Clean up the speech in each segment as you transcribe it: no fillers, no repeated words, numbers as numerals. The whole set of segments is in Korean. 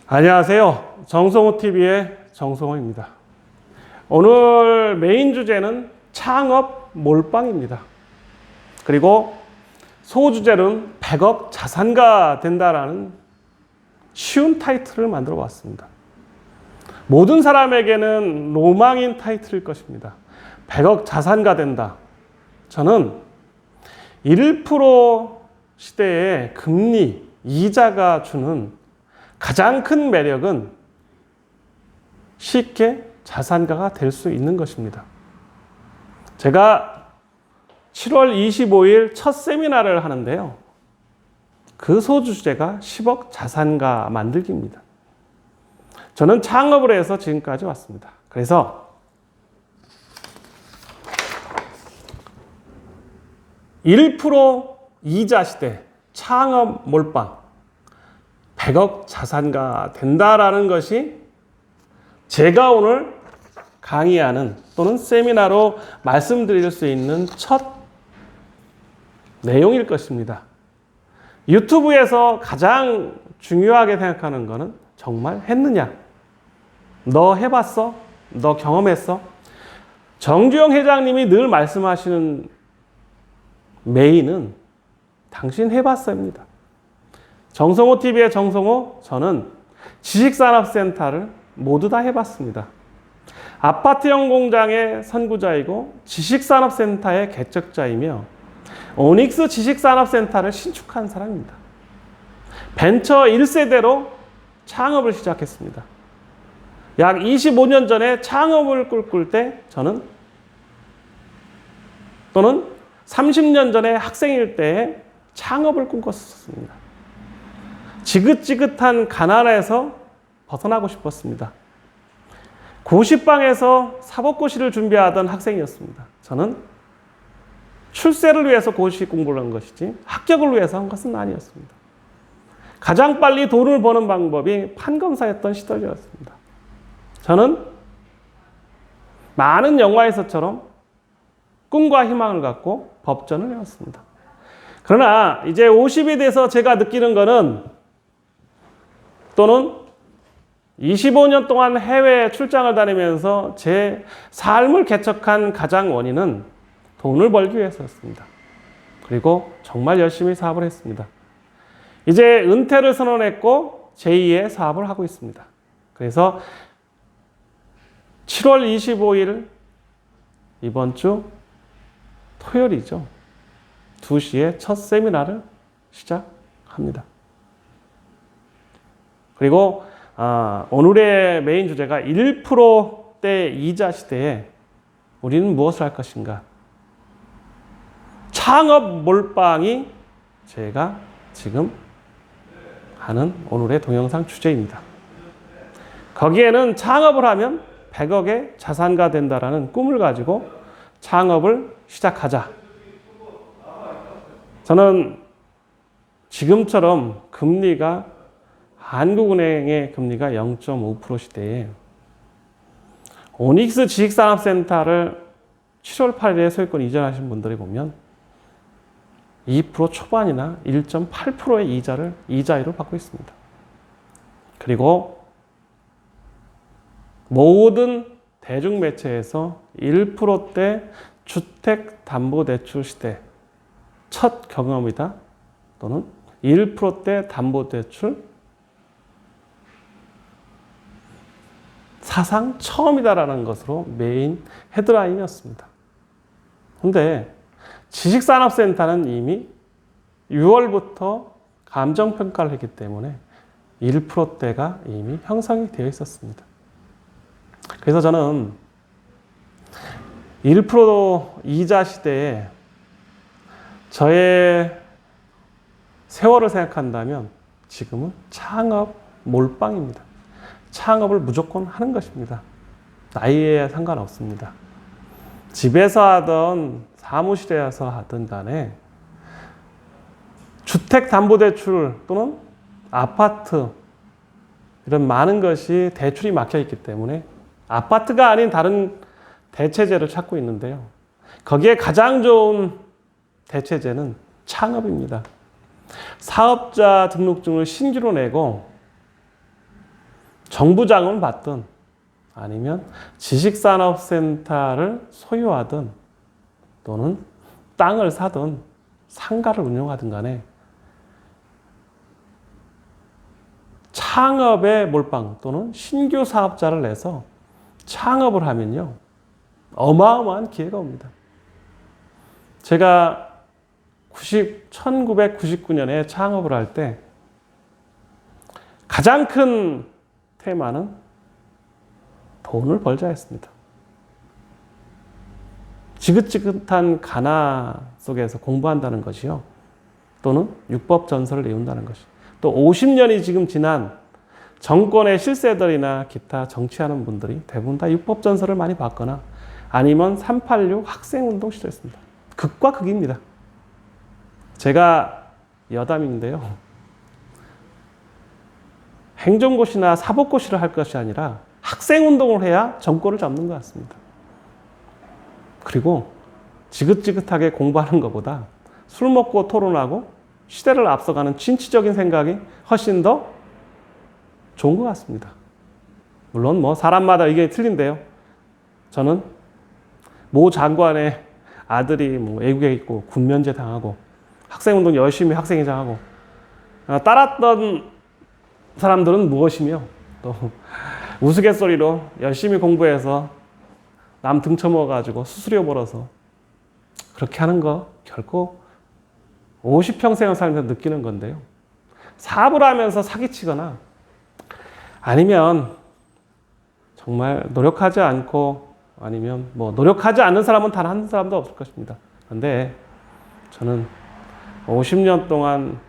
안녕하세요. 정성호TV의 정성호입니다. 오늘 메인 주제는 창업 몰빵입니다. 그리고 소주제는 100억 자산가 된다라는 쉬운 타이틀을 만들어 봤습니다. 모든 사람에게는 로망인 타이틀일 것입니다. 100억 자산가 된다. 저는 1% 시대의 금리, 이자가 주는 가장 큰 매력은 쉽게 자산가가 될 수 있는 것입니다. 제가 7월 25일 첫 세미나를 하는데요. 그 소주 주제가 10억 자산가 만들기입니다. 저는 창업을 해서 지금까지 왔습니다. 그래서 1% 이자 시대 창업 몰빵 100억 자산가 된다라는 것이 제가 오늘 강의하는 또는 세미나로 말씀드릴 수 있는 첫 내용일 것입니다. 유튜브에서 가장 중요하게 생각하는 것은 정말 했느냐? 너 해봤어? 너 경험했어? 정주영 회장님이 늘 말씀하시는 메인은 당신 해봤어입니다. 정성호TV의 정성호, 저는 지식산업센터를 모두 다 해봤습니다. 아파트형 공장의 선구자이고 지식산업센터의 개척자이며 오닉스 지식산업센터를 신축한 사람입니다. 벤처 1세대로 창업을 시작했습니다. 약 25년 전에 창업을 꿈꿀 때 저는 또는 30년 전에 학생일 때에 창업을 꿈꿨었습니다. 지긋지긋한 가난에서 벗어나고 싶었습니다. 고시방에서 사법고시를 준비하던 학생이었습니다. 저는 출세를 위해서 고시 공부를 한 것이지 합격을 위해서 한 것은 아니었습니다. 가장 빨리 돈을 버는 방법이 판검사였던 시절이었습니다. 저는 많은 영화에서처럼 꿈과 희망을 갖고 법전을 해왔습니다. 그러나 이제 50이 돼서 제가 느끼는 것은 또는 25년 동안 해외 출장을 다니면서 제 삶을 개척한 가장 원인은 돈을 벌기 위해서였습니다. 그리고 정말 열심히 사업을 했습니다. 이제 은퇴를 선언했고 제2의 사업을 하고 있습니다. 그래서 7월 25일 이번 주 토요일이죠. 2시에 첫 세미나를 시작합니다. 그리고 오늘의 메인 주제가 1%대 이자 시대에 우리는 무엇을 할 것인가? 창업 몰빵이 제가 지금 하는 오늘의 동영상 주제입니다. 거기에는 창업을 하면 100억의 자산가 된다라는 꿈을 가지고 창업을 시작하자. 저는 지금처럼 금리가 한국은행의 금리가 0.5% 시대에 오닉스 지식산업센터를 7월 8일에 소유권 이전하신 분들이 보면 2% 초반이나 1.8%의 이자를 이자율을 받고 있습니다. 그리고 모든 대중매체에서 1%대 주택담보대출 시대 첫 경험이다 또는 1%대 담보대출 사상 처음이다라는 것으로 메인 헤드라인이었습니다. 그런데 지식산업센터는 이미 6월부터 감정평가를 했기 때문에 1%대가 이미 형성이 되어 있었습니다. 그래서 저는 1% 이자 시대에 저의 세월을 생각한다면 지금은 창업 몰빵입니다. 창업을 무조건 하는 것입니다. 나이에 상관없습니다. 집에서 하든 사무실에서 하든 간에 주택담보대출 또는 아파트 이런 많은 것이 대출이 막혀 있기 때문에 아파트가 아닌 다른 대체제를 찾고 있는데요. 거기에 가장 좋은 대체제는 창업입니다. 사업자 등록증을 신규로 내고 정부 자금을 받든 아니면 지식산업센터를 소유하든 또는 땅을 사든 상가를 운영하든 간에 창업에 몰빵 또는 신규 사업자를 내서 창업을 하면요, 어마어마한 기회가 옵니다. 제가 1999년에 창업을 할 때 가장 큰 테마는 돈을 벌자였습니다. 지긋지긋한 가나 속에서 공부한다는 것이요, 또는 율법 전설을 외운다는 것이, 또 50년이 지금 지난 정권의 실세들이나 기타 정치하는 분들이 대부분 다 율법 전설을 많이 봤거나 아니면 386 학생운동 시절이었습니다. 극과 극입니다. 제가 여담인데요, 행정고시나 사법고시를 할 것이 아니라 학생운동을 해야 정권을 잡는 것 같습니다. 그리고 지긋지긋하게 공부하는 것보다 술 먹고 토론하고 시대를 앞서가는 진취적인 생각이 훨씬 더 좋은 것 같습니다. 물론 뭐 사람마다 의견이 틀린데요. 저는 모 장관의 아들이 뭐 외국에 있고 군면제 당하고 학생운동 열심히 학생회장하고 따랐던 사람들은 무엇이며 또 우스갯소리로 열심히 공부해서 남 등쳐먹어가지고 수수료 벌어서 그렇게 하는 거 결코 50평생을 살면서 느끼는 건데요. 사업을 하면서 사기치거나 아니면 정말 노력하지 않고 아니면 뭐 노력하지 않는 사람은 단 한 사람도 없을 것입니다. 그런데 저는 50년 동안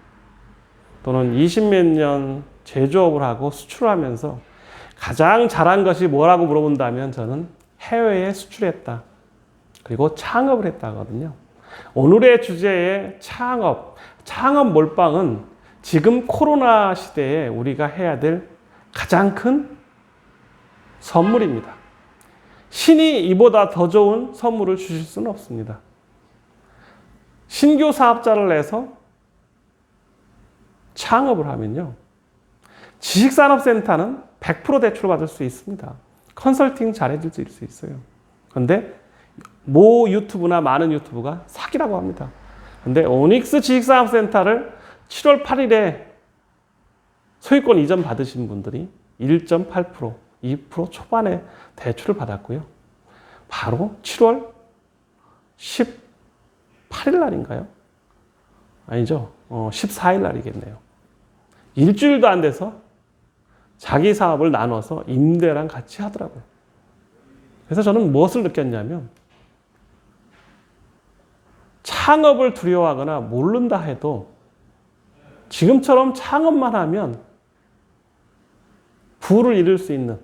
또는 20몇 년 제조업을 하고 수출하면서 가장 잘한 것이 뭐라고 물어본다면 저는 해외에 수출했다. 그리고 창업을 했다 하거든요. 오늘의 주제의 창업 몰빵은 지금 코로나 시대에 우리가 해야 될 가장 큰 선물입니다. 신이 이보다 더 좋은 선물을 주실 수는 없습니다. 신규 사업자를 내서 창업을 하면요, 지식산업센터는 100% 대출을 받을 수 있습니다. 컨설팅 잘해줄 수 있어요. 그런데 모 유튜브나 많은 유튜브가 사기라고 합니다. 그런데 오닉스 지식산업센터를 7월 8일에 소유권 이전 받으신 분들이 1.8%, 2% 초반에 대출을 받았고요. 바로 7월 18일 날인가요? 아니죠. 14일 날이겠네요. 일주일도 안 돼서 자기 사업을 나눠서 임대랑 같이 하더라고요. 그래서 저는 무엇을 느꼈냐면 창업을 두려워하거나 모른다 해도 지금처럼 창업만 하면 부를 이룰 수 있는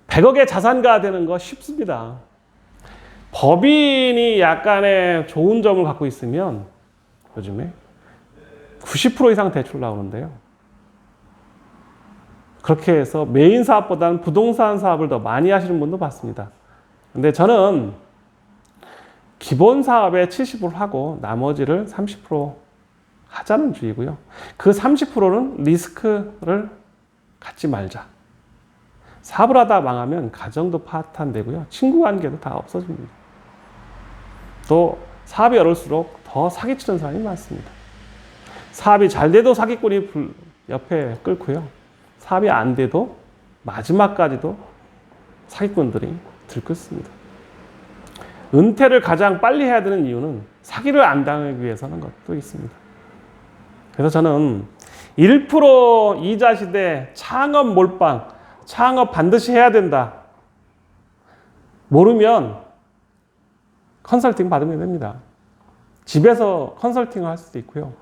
100억의 자산가가 되는 거 쉽습니다. 법인이 약간의 좋은 점을 갖고 있으면 요즘에 90% 이상 대출 나오는데요. 그렇게 해서 메인 사업보다는 부동산 사업을 더 많이 하시는 분도 봤습니다. 근데 저는 기본 사업에 70% 하고 나머지를 30% 하자는 주의고요. 그 30%는 리스크를 갖지 말자. 사업을 하다 망하면 가정도 파탄되고요. 친구 관계도 다 없어집니다. 또 사업이 어려울수록 더 사기치는 사람이 많습니다. 사업이 잘 돼도 사기꾼이 옆에 끓고요. 사업이 안 돼도 마지막까지도 사기꾼들이 들끓습니다. 은퇴를 가장 빨리 해야 되는 이유는 사기를 안 당하기 위해서는 것도 있습니다. 그래서 저는 1% 이자 시대 창업 몰빵, 창업 반드시 해야 된다. 모르면 컨설팅 받으면 됩니다. 집에서 컨설팅을 할 수도 있고요.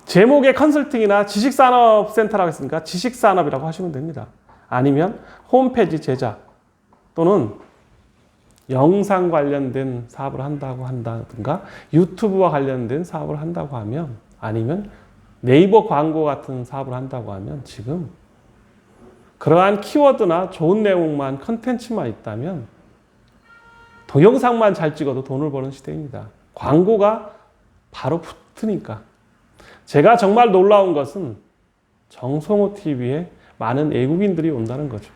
제목에 컨설팅이나 지식산업센터라고 했으니까 지식산업이라고 하시면 됩니다. 아니면 홈페이지 제작 또는 영상 관련된 사업을 한다고 한다든가 유튜브와 관련된 사업을 한다고 하면 아니면 네이버 광고 같은 사업을 한다고 하면 지금 그러한 키워드나 좋은 내용만 컨텐츠만 있다면 동영상만 잘 찍어도 돈을 버는 시대입니다. 광고가 바로 붙으니까. 제가 정말 놀라운 것은 정성호 TV에 많은 외국인들이 온다는 거죠.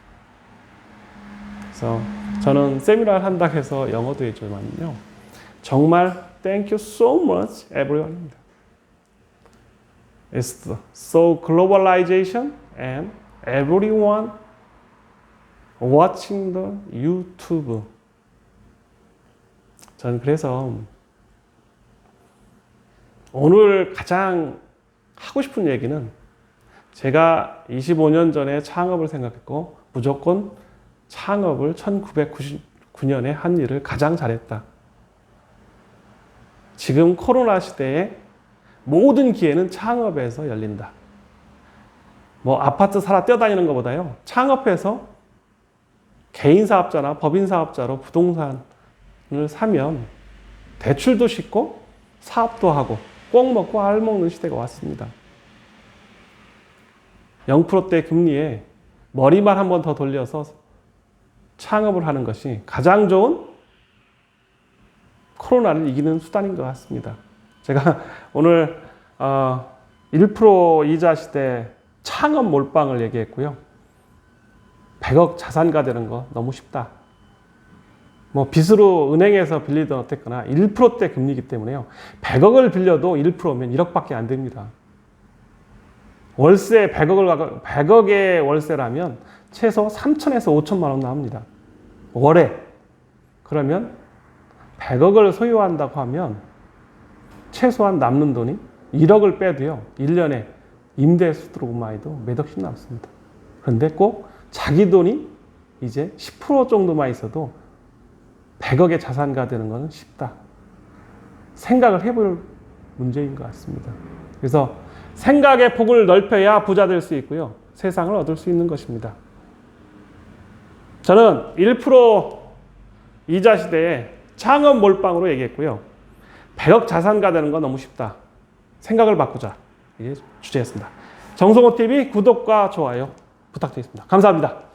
그래서 저는 세미나를 한다고 해서 영어도 해주지만요. 정말 thank you so much everyone입니다. It's so globalization and everyone watching the YouTube. 저는 그래서 오늘 가장 하고 싶은 얘기는 제가 25년 전에 창업을 생각했고 무조건 창업을 1999년에 한 일을 가장 잘했다. 지금 코로나 시대에 모든 기회는 창업에서 열린다. 뭐 아파트 살아 뛰어다니는 것보다요. 창업해서 개인 사업자나 법인 사업자로 부동산을 사면 대출도 쉽고 사업도 하고 꼭 먹고 알 먹는 시대가 왔습니다. 0%대 금리에 머리만 한 번 더 돌려서 창업을 하는 것이 가장 좋은 코로나를 이기는 수단인 것 같습니다. 제가 오늘 1% 이자 시대 창업 몰빵을 얘기했고요. 100억 자산가 되는 거 너무 쉽다. 뭐 빚으로 은행에서 빌리든 어쨌거나 1%대 금리이기 때문에요. 100억을 빌려도 1%면 1억밖에 안 됩니다. 월세 100억의 월세라면 최소 3천에서 5천만 원 나옵니다. 월에. 그러면 100억을 소유한다고 하면 최소한 남는 돈이 1억을 빼도요. 1년에 임대 수수료만 해도 몇 억씩 남습니다. 그런데 꼭 자기 돈이 이제 10% 정도만 있어도 100억의 자산가 되는 것은 쉽다. 생각을 해볼 문제인 것 같습니다. 그래서 생각의 폭을 넓혀야 부자 될 수 있고요. 세상을 얻을 수 있는 것입니다. 저는 1% 이자 시대에 창업 몰빵으로 얘기했고요. 100억 자산가 되는 건 너무 쉽다. 생각을 바꾸자. 이게 주제였습니다. 정성호 TV 구독과 좋아요 부탁드리겠습니다. 감사합니다.